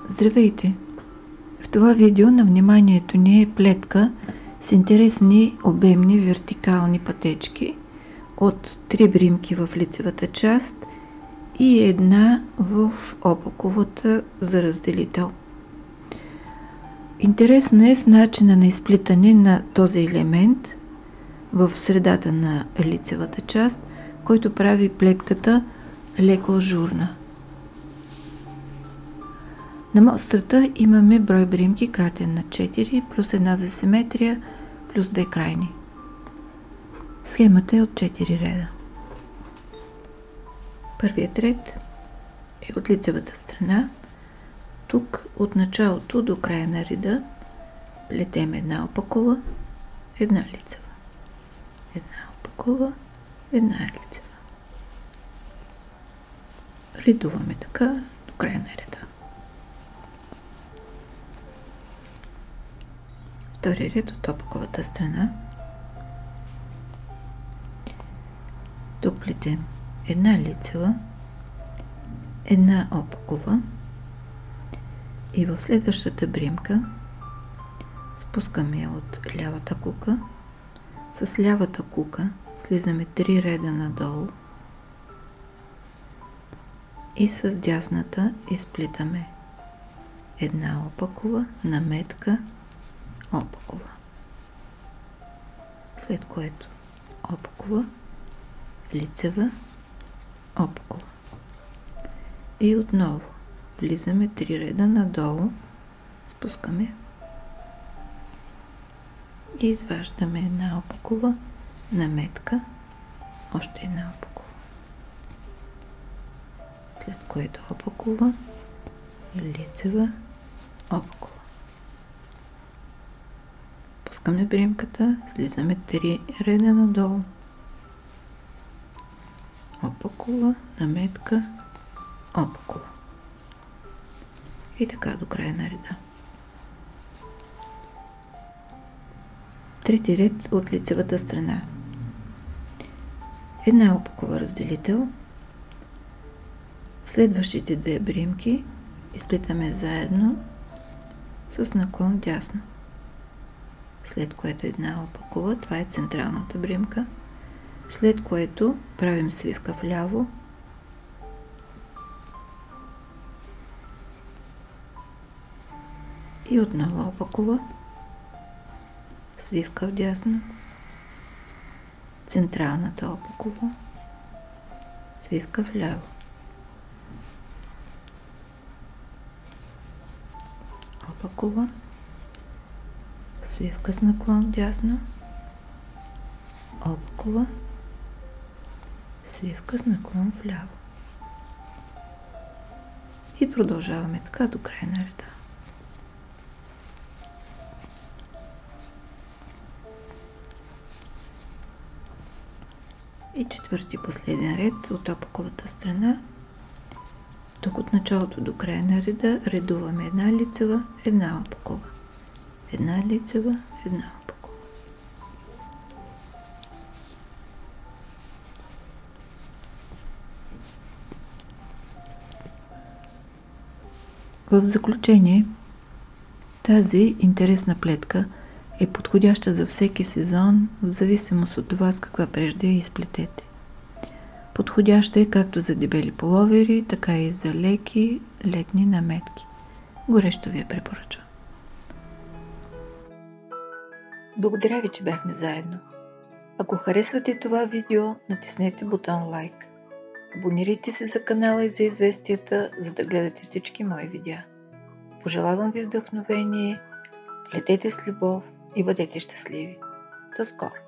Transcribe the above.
Здравейте! В това видео на вниманието ни е плетка с интересни обемни вертикални пътечки от 3 бримки в лицевата част и една в опаковата за разделител. Интересна е с начина на изплитане на този елемент в средата на лицевата част, който прави плетката леко ажурна. На мострата имаме брой бримки кратен на 4, плюс една за симетрия, плюс 2 крайни. Схемата е от 4 реда. Първият ред е от лицевата страна. Тук от началото до края на реда плетем една опакова, една лицева. Една опакова, една лицева. Редуваме така до края на реда. Втори ред от опаковата страна. Тук плетем една лицева, една опакова и в следващата бримка спускаме я от лявата кука. С лявата кука слизаме 3 реда надолу и с дясната изплитаме една опакова, наметка, опакова. След което опакова, лицева, опакова. И отново влизаме 3 реда надолу, спускаме и изваждаме една опакова, наметка, още една опакова. След което опакова, лицева, опакова. Пускаме бримката, слизаме 3 реда надолу, опакова, наметка, опакова. И така до края на реда. Трети ред от лицевата страна. Една опакова разделител. Следващите 2 бримки изплитаме заедно с наклон дясно. След което една опакова, това е централната бримка. След което правим свивка вляво. И отново опакова, свивка вдясно, централната опакова, свивка вляво. Опакова, свивка с наклон вдясно, опакова, свивка с наклон вляво. И продължаваме така до края на реда. И четвърти последен ред от опаковата страна. Тук от началото до края на реда редуваме една лицева, една опакова. Една лицева, една опакова. В заключение, тази интересна плетка е подходяща за всеки сезон, в зависимост от това с каква прежда я изплетете. Подходяща е както за дебели пуловери, така и за леки летни наметки. Горещо ви я препоръчвам. Благодаря ви, че бяхме заедно. Ако харесвате това видео, натиснете бутон лайк. Абонирайте се за канала и за известията, за да гледате всички мои видеа. Пожелавам ви вдъхновение, плетете с любов и бъдете щастливи. До скоро!